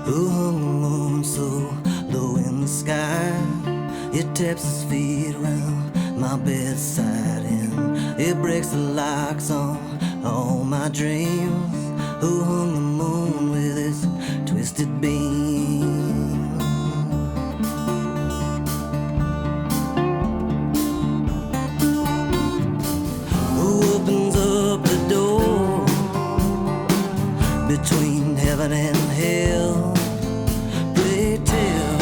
who hung the moon so low in the sky. It taps his feet around my bedside and it breaks the locks on all my dreams. Who hung the moon with its twisted beam? Who opens up the door between heaven and hell? Pray tell,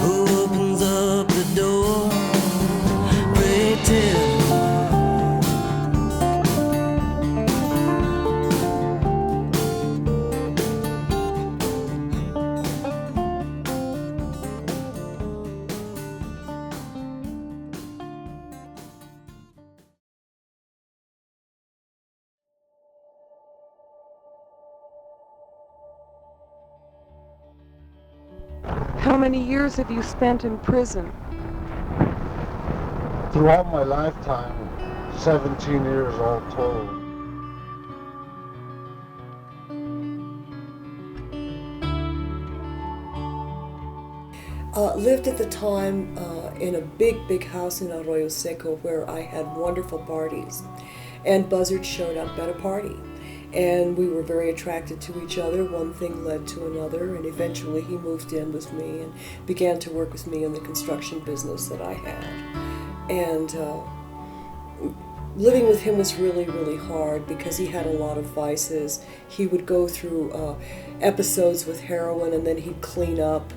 who opens up the door? Pray tell. How many years have you spent in prison? Throughout my lifetime, 17 years all told. Lived at the time in a big house in Arroyo Seco where I had wonderful parties. And Buzzard showed up at a party. And we were very attracted to each other. One thing led to another, and eventually he moved in with me and began to work with me in the construction business that I had. And living with him was really hard because he had a lot of vices. He would go through episodes with heroin and then he'd clean up.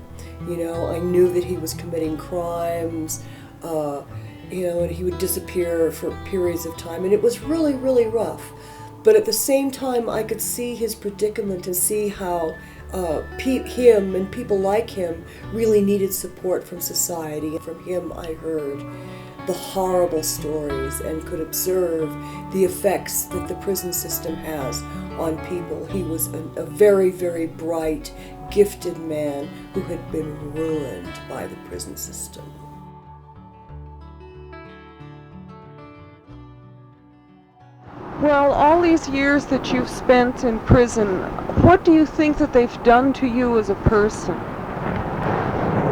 You know, I knew that he was committing crimes, and he would disappear for periods of time, and it was really rough. But at the same time, I could see his predicament and see how him and people like him really needed support from society. From him, I heard the horrible stories and could observe the effects that the prison system has on people. He was a very bright, gifted man who had been ruined by the prison system. Well, all these years that you've spent in prison, what do you think that they've done to you as a person?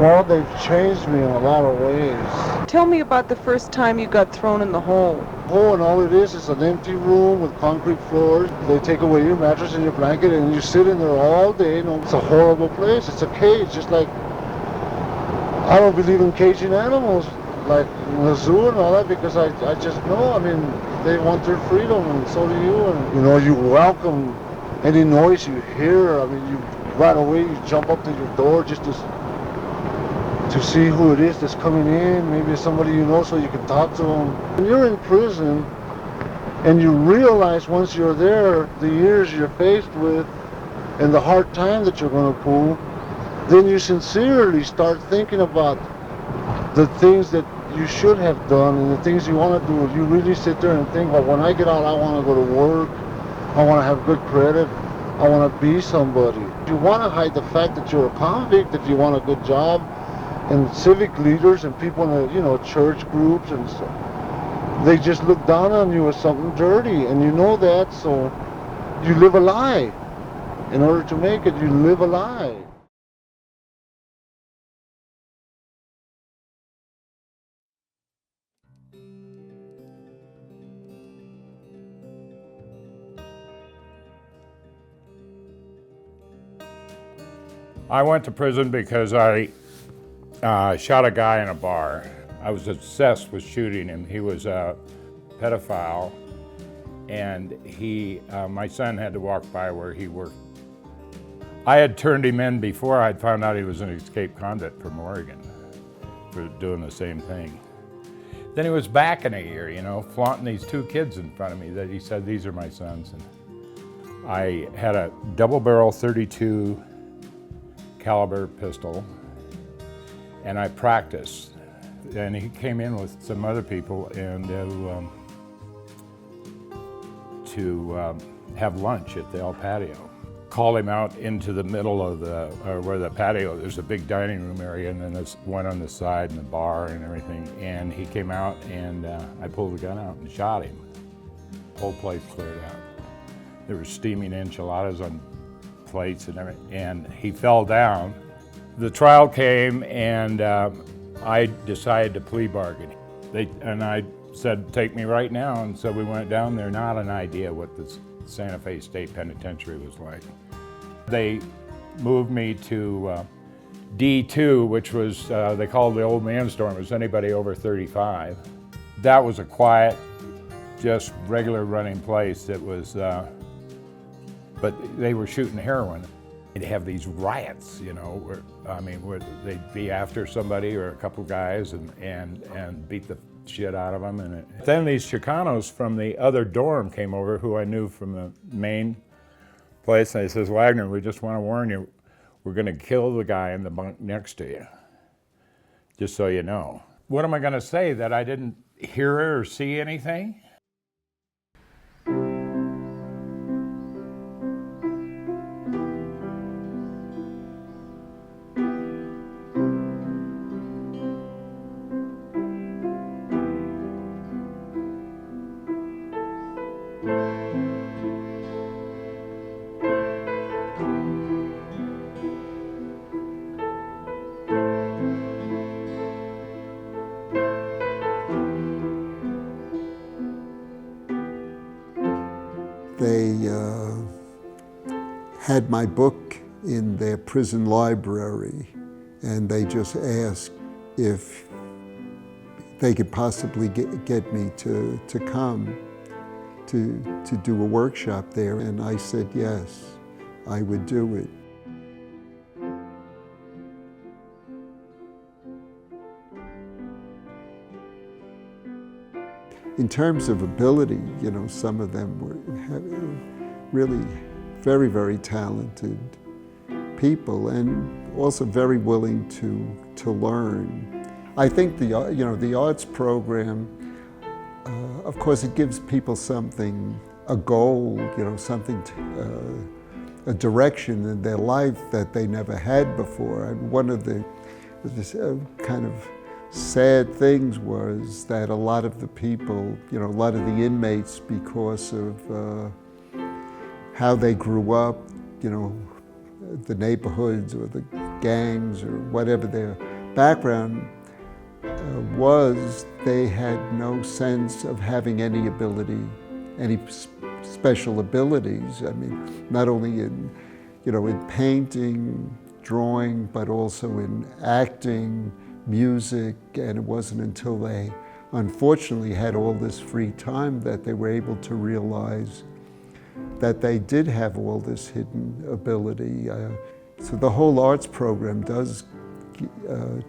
Well, they've changed me in a lot of ways. Tell me about the first time you got thrown in the hole. Oh, and all it is an empty room with concrete floors. They take away your mattress and your blanket and you sit in there all day. It's a horrible place. It's a cage, just like, I don't believe in caging animals, like in the zoo and all that, because I just know, they want their freedom, and so do you. And, you welcome any noise you hear. You right away, you jump up to your door just to see who it is that's coming in, maybe it's somebody you know, so you can talk to them. When you're in prison and you realize once you're there the years you're faced with and the hard time that you're going to pull, then you sincerely start thinking about the things that you should have done and the things you want to do. You really sit there and think, well, when I get out, I want to go to work, I want to have good credit, I want to be somebody. You want to hide the fact that you're a convict if you want a good job. And civic leaders and people in the, church groups and stuff, they just look down on you as something dirty, and you know that, so you live a lie. In order to make it, you live a lie. I went to prison because I shot a guy in a bar. I was obsessed with shooting him. He was a pedophile, and my son had to walk by where he worked. I had turned him in before I'd found out he was an escaped convict from Oregon for doing the same thing. Then he was back in a year, flaunting these two kids in front of me that he said, these are my sons. And I had a double-barrel .32 caliber pistol, and I practiced. And he came in with some other people and to have lunch at the El Patio. Called him out into the middle of where the patio, there's a big dining room area, and then there's one on the side and the bar and everything. And he came out and I pulled the gun out and shot him. The whole place cleared out. There were steaming enchiladas on plates and everything, and he fell down. The trial came, and I decided to plea bargain. I said, take me right now, and so we went down there, not an idea what the Santa Fe State Penitentiary was like. They moved me to D2, which was, they called the old man's dorm. It was anybody over 35. That was a quiet, just regular running place. It was, but they were shooting heroin. They'd have these riots, you know, where they'd be after somebody or a couple guys and beat the shit out of them. And then these Chicanos from the other dorm came over, who I knew from the main place, and they says, Wagner, we just want to warn you, we're going to kill the guy in the bunk next to you, just so you know. What am I going to say, that I didn't hear or see anything? They had my book in their prison library, and they just asked if they could possibly get me to come to do a workshop there, and I said yes, I would do it. In terms of ability, you know, some of them were really very, very talented people, and also very willing to learn. I think the arts program, of course, it gives people something, a goal, you know, something, a direction in their life that they never had before. And one of the kind of sad things was that a lot of the people, you know, a lot of the inmates, because of how they grew up, you know, the neighborhoods or the gangs or whatever their background was, they had no sense of having any ability, any special abilities. I mean, not only in, you know, in painting, drawing, but also in acting, music, and it wasn't until they unfortunately had all this free time that they were able to realize that they did have all this hidden ability. So the whole arts program does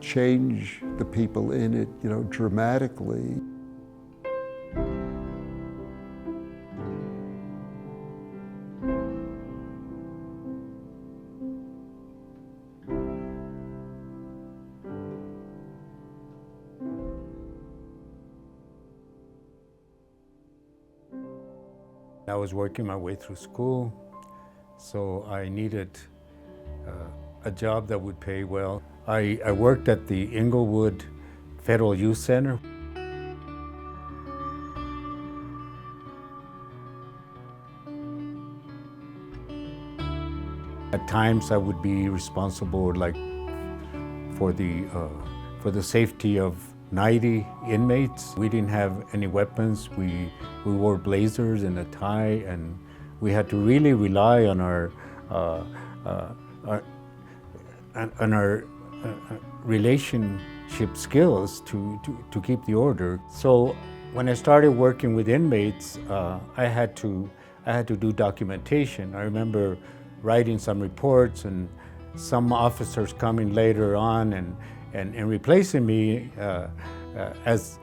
change the people in it, you know, dramatically. I was working my way through school, so I needed a job that would pay well. I worked at the Inglewood Federal Youth Center. At times I would be responsible for the safety of 90 inmates. We didn't have any weapons. We wore blazers and a tie, and we had to really rely on our relationship skills to keep the order. So when I started working with inmates, I had to do documentation. I remember writing some reports, and some officers coming later on and replacing me as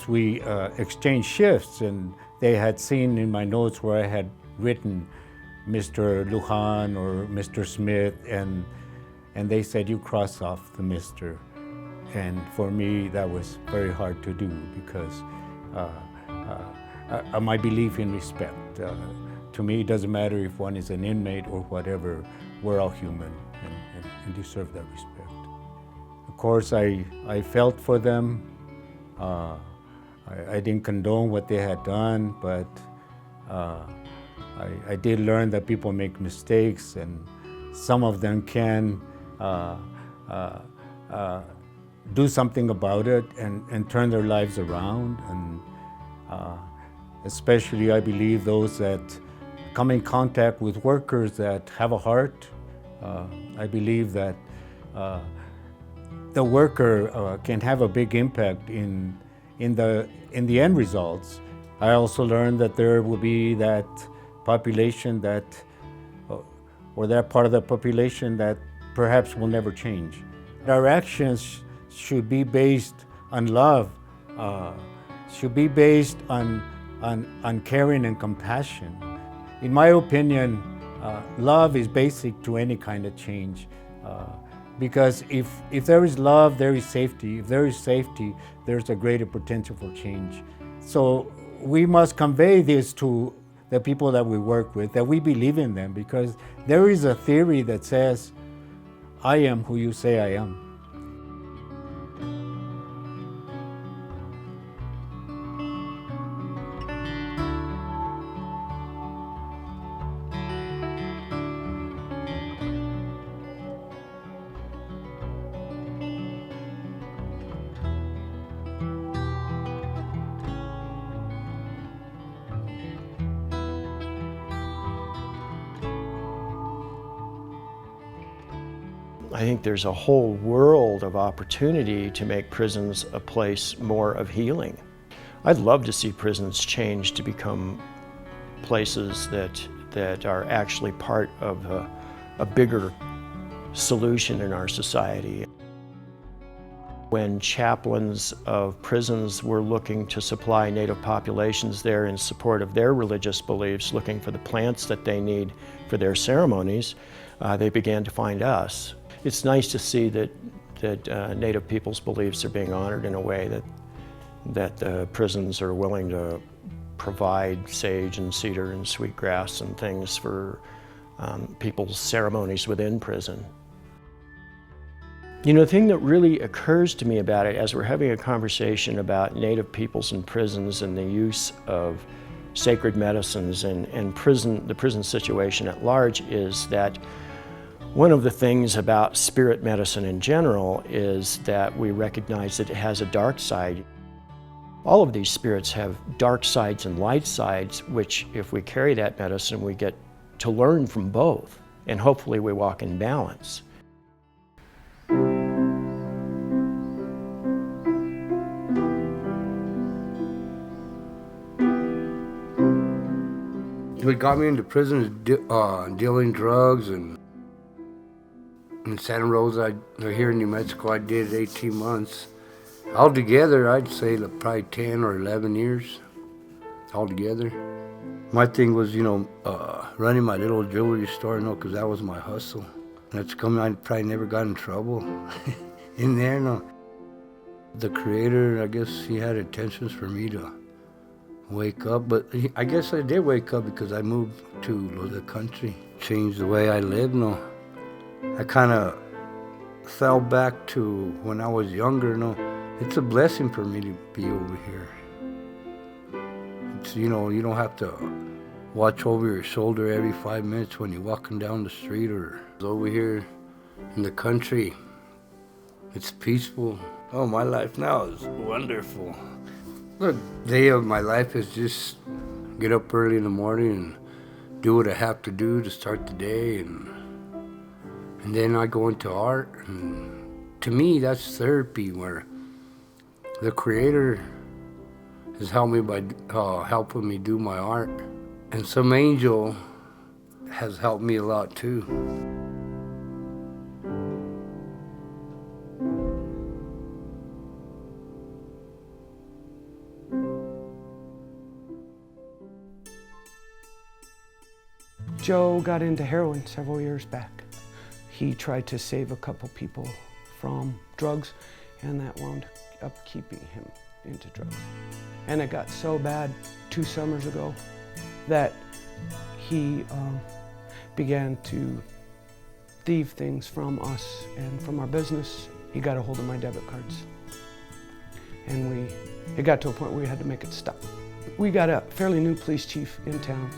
we exchanged shifts, and they had seen in my notes where I had written Mr. Lujan or Mr. Smith, and they said, you cross off the Mr. And for me, that was very hard to do, because my belief in respect. To me, it doesn't matter if one is an inmate or whatever, we're all human and deserve that respect. Of course, I felt for them. I didn't condone what they had done, but I did learn that people make mistakes, and some of them can do something about it and turn their lives around. And especially, I believe, those that come in contact with workers that have a heart. I believe that the worker can have a big impact in the end results. I also learned that there will be that population that, or that part of the population that perhaps will never change. Our actions should be based on love, should be based on caring and compassion. In my opinion, love is basic to any kind of change. Because if there is love, there is safety. If there is safety, there's a greater potential for change. So we must convey this to the people that we work with, that we believe in them, because there is a theory that says, I am who you say I am. I think there's a whole world of opportunity to make prisons a place more of healing. I'd love to see prisons change to become places that are actually part of a bigger solution in our society. When chaplains of prisons were looking to supply Native populations there in support of their religious beliefs, looking for the plants that they need for their ceremonies, they began to find us. It's nice to see that Native people's beliefs are being honored in a way that the prisons are willing to provide sage and cedar and sweetgrass and things for people's ceremonies within prison. You know, the thing that really occurs to me about it as we're having a conversation about Native peoples in prisons and the use of sacred medicines and the prison situation at large is that one of the things about spirit medicine in general is that we recognize that it has a dark side. All of these spirits have dark sides and light sides, which if we carry that medicine, we get to learn from both, and hopefully we walk in balance. What got me into prison is dealing drugs, and in Santa Rosa, here in New Mexico, I did 18 months. Altogether, I'd say probably 10 or 11 years altogether. My thing was, running my little jewelry store, because that was my hustle. That's coming, I probably never got in trouble in there, no. The Creator, I guess he had intentions for me to wake up, but I guess I did wake up because I moved to the country, changed the way I live, no. I kind of fell back to when I was younger. No, it's a blessing for me to be over here. It's, you don't have to watch over your shoulder every 5 minutes when you're walking down the street or over here in the country. It's peaceful. Oh, my life now is wonderful. The day of my life is just get up early in the morning and do what I have to do to start the day, and then I go into art, and to me that's therapy, where the Creator has helped me by helping me do my art, and some angel has helped me a lot too. Joe got into heroin several years back. He tried to save a couple people from drugs, and that wound up keeping him into drugs. And it got so bad 2 summers ago that he began to thieve things from us and from our business. He got a hold of my debit cards, and it got to a point where we had to make it stop. We got a fairly new police chief in town,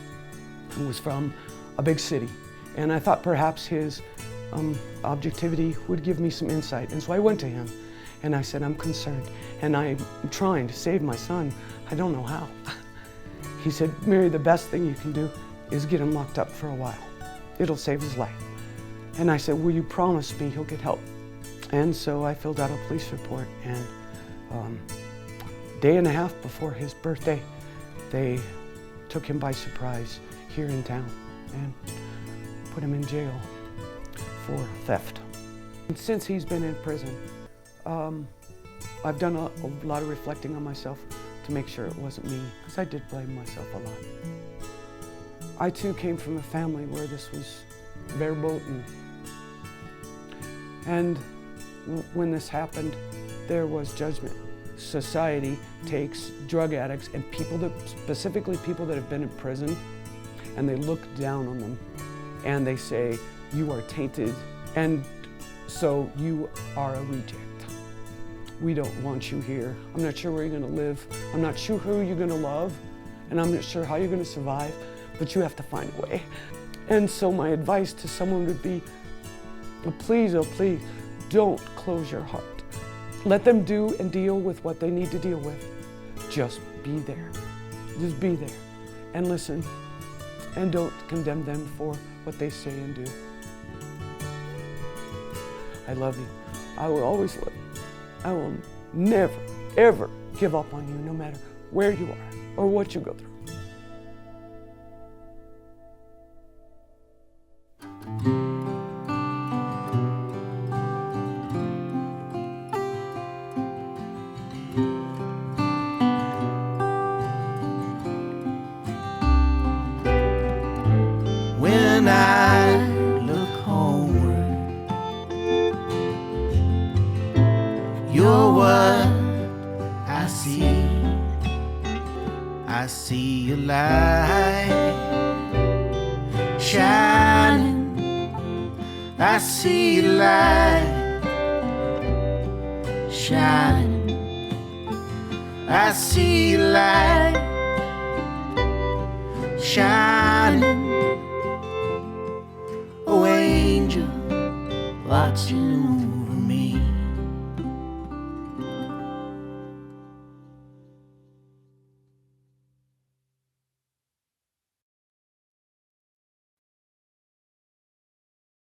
who was from a big city. And I thought perhaps his objectivity would give me some insight. And so I went to him and I said, I'm concerned and I'm trying to save my son. I don't know how. He said, Mary, the best thing you can do is get him locked up for a while. It'll save his life. And I said, will you promise me he'll get help? And so I filled out a police report, and day and a half before his birthday, they took him by surprise here in town and put him in jail for theft. And since he's been in prison, I've done a lot of reflecting on myself to make sure it wasn't me, because I did blame myself a lot. I too came from a family where this was verboten. And when this happened, there was judgment. Society takes drug addicts and people that, specifically people that have been in prison, and they look down on them and they say, you are tainted, and so you are a reject. We don't want you here. I'm not sure where you're gonna live. I'm not sure who you're gonna love, and I'm not sure how you're gonna survive, but you have to find a way. And so my advice to someone would be, please, oh please, don't close your heart. Let them do and deal with what they need to deal with. Just be there. Just be there and listen, and don't condemn them for what they say and do. I love you. I will always love you. I will never, ever give up on you, no matter where you are or what you go through. When I look homeward, you're what I see. I see a light shining. I see a light shining. I see a light shining. Oh, angel, watching over me.